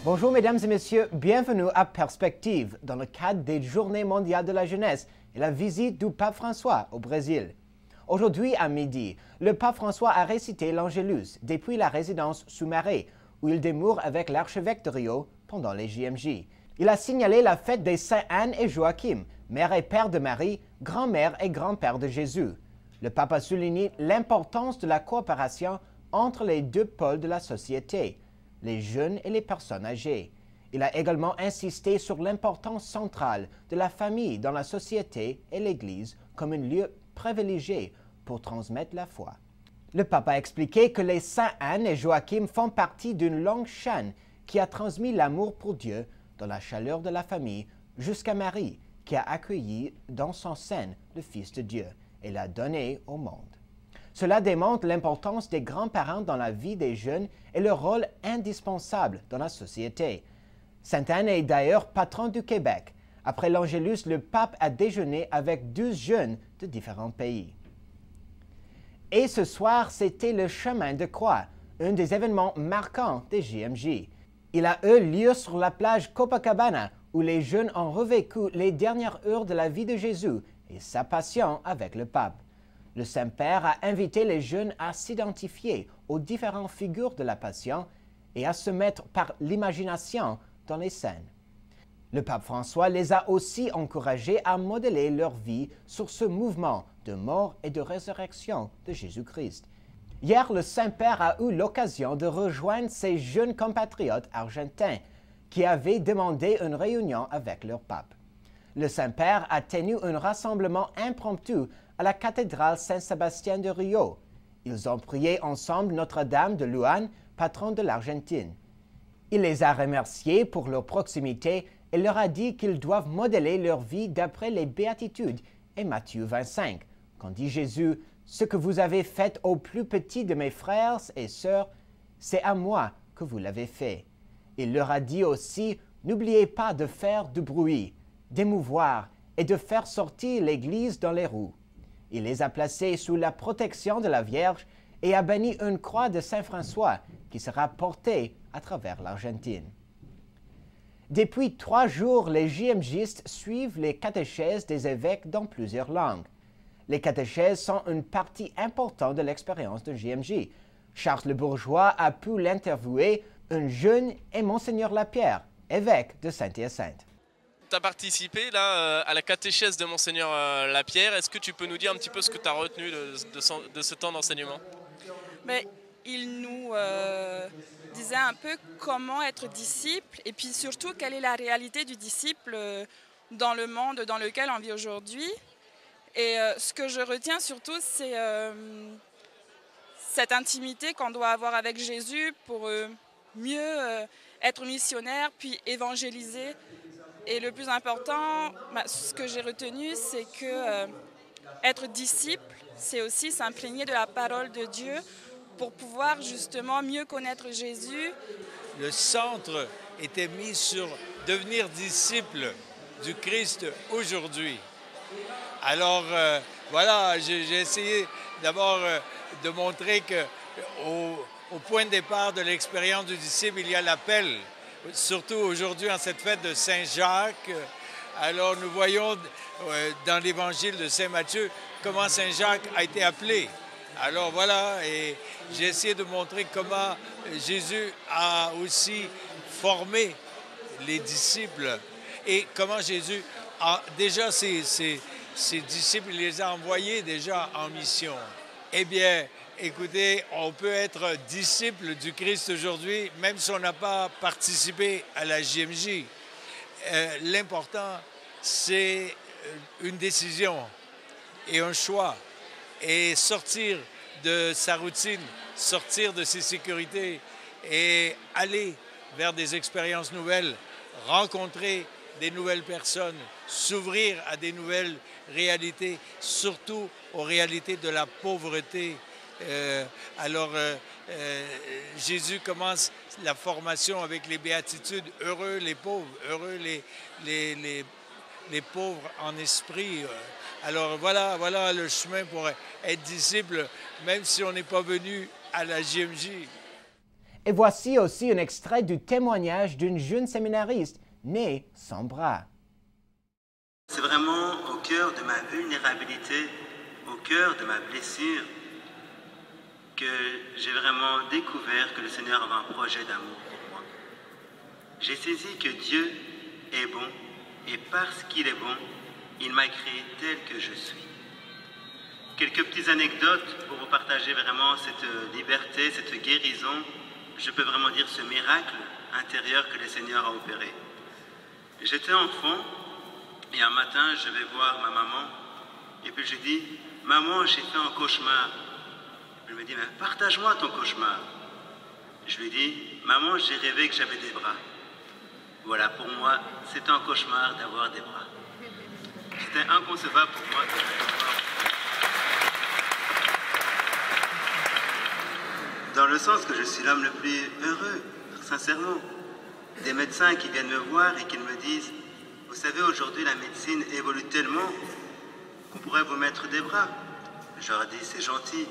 Bonjour mesdames et messieurs, bienvenue à Perspective dans le cadre des Journées mondiales de la jeunesse et la visite du pape François au Brésil. Aujourd'hui à midi, le pape François a récité l'Angélus depuis la résidence sous Marais où il demeure avec l'archevêque de Rio pendant les JMJ. Il a signalé la fête des saints Anne et Joachim, mère et père de Marie, grand-mère et grand-père de Jésus. Le pape a souligné l'importance de la coopération entre les deux pôles de la société, les jeunes et les personnes âgées. Il a également insisté sur l'importance centrale de la famille dans la société et l'Église comme un lieu privilégié pour transmettre la foi. Le pape a expliqué que les saints Anne et Joachim font partie d'une longue chaîne qui a transmis l'amour pour Dieu dans la chaleur de la famille jusqu'à Marie, qui a accueilli dans son sein le Fils de Dieu et l'a donné au monde. Cela démontre l'importance des grands-parents dans la vie des jeunes et leur rôle indispensable dans la société. Sainte Anne est d'ailleurs patron du Québec. Après l'Angélus, le pape a déjeuné avec 12 jeunes de différents pays. Et ce soir, c'était le chemin de croix, un des événements marquants des JMJ. Il a eu lieu sur la plage Copacabana, où les jeunes ont revécu les dernières heures de la vie de Jésus et sa passion avec le pape. Le Saint-Père a invité les jeunes à s'identifier aux différentes figures de la Passion et à se mettre par l'imagination dans les scènes. Le pape François les a aussi encouragés à modeler leur vie sur ce mouvement de mort et de résurrection de Jésus-Christ. Hier, le Saint-Père a eu l'occasion de rejoindre ses jeunes compatriotes argentins qui avaient demandé une réunion avec leur pape. Le Saint-Père a tenu un rassemblement impromptu à la cathédrale Saint-Sébastien de Rio. Ils ont prié ensemble Notre-Dame de Luan, patronne de l'Argentine. Il les a remerciés pour leur proximité et leur a dit qu'ils doivent modeler leur vie d'après les béatitudes et Matthieu 25, quand dit Jésus « Ce que vous avez fait au plus petit de mes frères et sœurs, c'est à moi que vous l'avez fait. » Il leur a dit aussi « N'oubliez pas de faire du bruit, d'émouvoir et de faire sortir l'Église dans les roues. » Il les a placés sous la protection de la Vierge et a béni une croix de Saint François qui sera portée à travers l'Argentine. Depuis 3 jours, les JMJistes suivent les catéchèses des évêques dans plusieurs langues. Les catéchèses sont une partie importante de l'expérience de JMJ. Charles le Bourgeois a pu l'interviewer, un jeune, et Monseigneur Lapierre, évêque de Saint-Hyacinthe. Tu as participé là, à la catéchèse de Monseigneur Lapierre. Est-ce que tu peux nous dire un petit peu ce que tu as retenu de ce temps d'enseignement? Il nous disait un peu comment être disciple et puis surtout quelle est la réalité du disciple dans le monde dans lequel on vit aujourd'hui. Et ce que je retiens surtout, c'est cette intimité qu'on doit avoir avec Jésus pour mieux être missionnaire puis évangéliser. Et le plus important, ce que j'ai retenu, c'est que être disciple, c'est aussi s'imprégner de la parole de Dieu pour pouvoir justement mieux connaître Jésus. Le centre était mis sur devenir disciple du Christ aujourd'hui. Alors voilà, j'ai essayé d'abord de montrer qu'au point de départ de l'expérience du disciple, il y a l'appel. Surtout aujourd'hui, en cette fête de Saint-Jacques, alors nous voyons dans l'évangile de Saint-Matthieu comment Saint-Jacques a été appelé. Alors voilà, et j'ai essayé de montrer comment Jésus a aussi formé les disciples et comment Jésus a déjà ses disciples, il les a envoyés déjà en mission. Eh bien, écoutez, on peut être disciple du Christ aujourd'hui, même si on n'a pas participé à la JMJ. L'important, c'est une décision et un choix. Et sortir de sa routine, sortir de ses sécurités et aller vers des expériences nouvelles, rencontrer des nouvelles personnes, s'ouvrir à des nouvelles réalités, surtout aux réalités de la pauvreté. Jésus commence la formation avec les béatitudes. Heureux les pauvres, heureux les pauvres en esprit. Alors voilà le chemin pour être disciple, même si on n'est pas venu à la JMJ. Et voici aussi un extrait du témoignage d'une jeune séminariste née sans bras. C'est vraiment au cœur de ma vulnérabilité, au cœur de ma blessure, que j'ai vraiment découvert que le Seigneur avait un projet d'amour pour moi. J'ai saisi que Dieu est bon, et parce qu'il est bon, il m'a créé tel que je suis. Quelques petites anecdotes pour vous partager vraiment cette liberté, cette guérison, je peux vraiment dire ce miracle intérieur que le Seigneur a opéré. J'étais enfant, et un matin, je vais voir ma maman, et puis je dis, « Maman, j'ai fait un cauchemar. » Elle me dit, « Mais partage-moi ton cauchemar. » Je lui dis, « Maman, j'ai rêvé que j'avais des bras. » Voilà, pour moi, c'est un cauchemar d'avoir des bras. C'était inconcevable pour moi de dans le sens que je suis l'homme le plus heureux, sincèrement. Des médecins qui viennent me voir et qui me disent, vous savez, aujourd'hui, la médecine évolue tellement qu'on pourrait vous mettre des bras. Je leur dis, c'est gentil,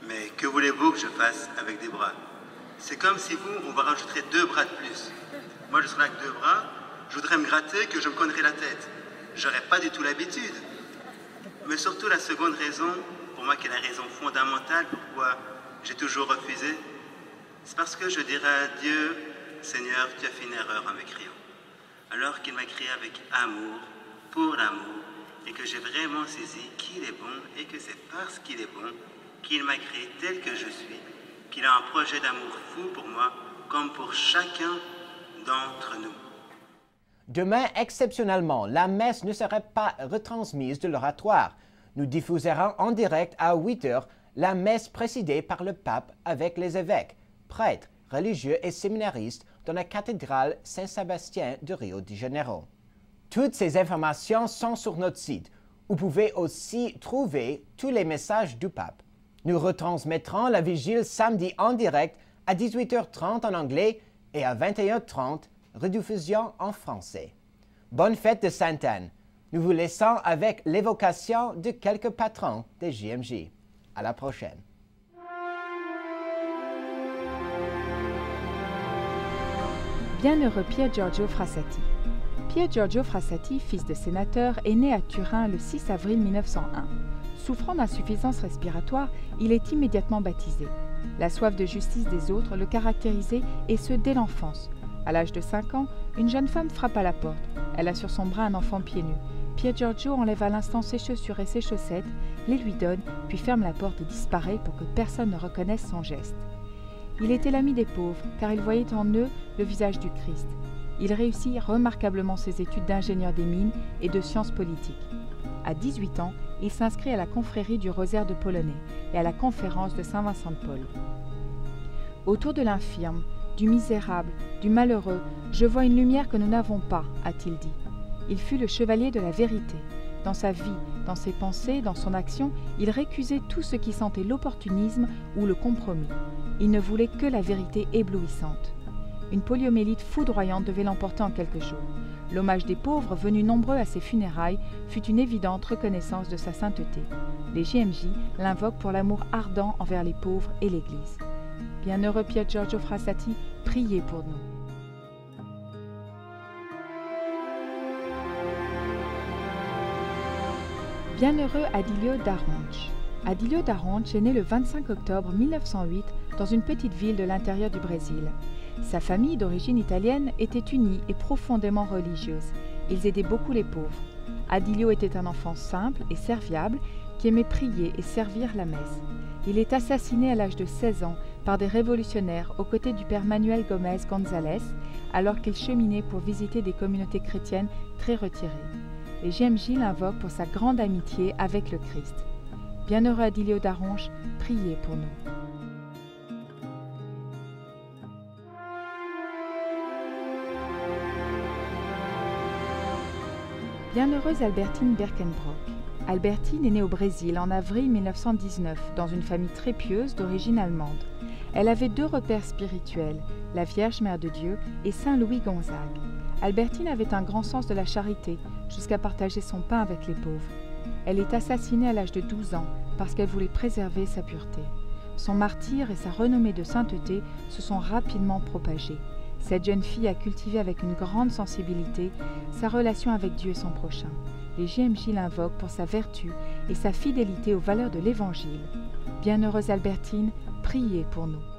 mais que voulez-vous que je fasse avec des bras? C'est comme si on vous rajouterait 2 bras de plus. Moi, je serais avec 2 bras, je voudrais me gratter, que je me cognerais la tête. J'aurais pas du tout l'habitude. Mais surtout, la seconde raison, pour moi, qui est la raison fondamentale pourquoi j'ai toujours refusé, c'est parce que je dirais à Dieu, Seigneur, tu as fait une erreur en m'écriant. Alors qu'il m'a créé avec amour, pour l'amour, et que j'ai vraiment saisi qu'il est bon, et que c'est parce qu'il est bon qu'il m'a créé tel que je suis, qu'il a un projet d'amour fou pour moi, comme pour chacun d'entre nous. Demain, exceptionnellement, la messe ne serait pas retransmise de l'oratoire. Nous diffuserons en direct à 8 h la messe présidée par le pape avec les évêques, prêtres, religieux et séminaristes dans la cathédrale Saint-Sébastien de Rio de Janeiro. Toutes ces informations sont sur notre site. Vous pouvez aussi trouver tous les messages du pape. Nous retransmettrons la vigile samedi en direct à 18 h 30 en anglais et à 21 h 30, rediffusion en français. Bonne fête de Sainte-Anne. Nous vous laissons avec l'évocation de quelques patrons des JMJ. À la prochaine. Bienheureux Pier Giorgio Frassati. Pier Giorgio Frassati, fils de sénateur, est né à Turin le 6 avril 1901. Souffrant d'insuffisance respiratoire, il est immédiatement baptisé. La soif de justice des autres le caractérisait, et ce dès l'enfance. À l'âge de 5 ans, une jeune femme frappe à la porte. Elle a sur son bras un enfant pieds nus. Pier Giorgio enlève à l'instant ses chaussures et ses chaussettes, les lui donne, puis ferme la porte et disparaît pour que personne ne reconnaisse son geste. Il était l'ami des pauvres, car il voyait en eux le visage du Christ. Il réussit remarquablement ses études d'ingénieur des mines et de sciences politiques. À 18 ans, il s'inscrit à la confrérie du Rosaire de Polonais et à la conférence de Saint-Vincent de Paul. Autour de l'infirme, du misérable, du malheureux, je vois une lumière que nous n'avons pas, a-t-il dit. Il fut le chevalier de la vérité. Dans sa vie, dans ses pensées, dans son action, il récusait tout ce qui sentait l'opportunisme ou le compromis. Il ne voulait que la vérité éblouissante. Une poliomyélite foudroyante devait l'emporter en quelques jours. L'hommage des pauvres, venus nombreux à ses funérailles, fut une évidente reconnaissance de sa sainteté. Les JMJ l'invoquent pour l'amour ardent envers les pauvres et l'Église. Bienheureux Pier Giorgio Frassati, priez pour nous. Bienheureux Adilio d'Aronche. Adilio d'Aronche est né le 25 octobre 1908 dans une petite ville de l'intérieur du Brésil. Sa famille, d'origine italienne, était unie et profondément religieuse. Ils aidaient beaucoup les pauvres. Adilio était un enfant simple et serviable qui aimait prier et servir la messe. Il est assassiné à l'âge de 16 ans par des révolutionnaires aux côtés du père Manuel Gomez González alors qu'il cheminait pour visiter des communautés chrétiennes très retirées. Les JMJ l'invoquent pour sa grande amitié avec le Christ. Bienheureux Adilio d'Aronche, priez pour nous. Bienheureuse Albertine Berkenbrock. Albertine est née au Brésil en avril 1919 dans une famille très pieuse d'origine allemande. Elle avait 2 repères spirituels, la Vierge Mère de Dieu et Saint Louis Gonzague. Albertine avait un grand sens de la charité, jusqu'à partager son pain avec les pauvres. Elle est assassinée à l'âge de 12 ans parce qu'elle voulait préserver sa pureté. son martyre et sa renommée de sainteté se sont rapidement propagés. Cette jeune fille a cultivé avec une grande sensibilité sa relation avec Dieu et son prochain. Les JMJ l'invoquent pour sa vertu et sa fidélité aux valeurs de l'Évangile. Bienheureuse Albertine, priez pour nous.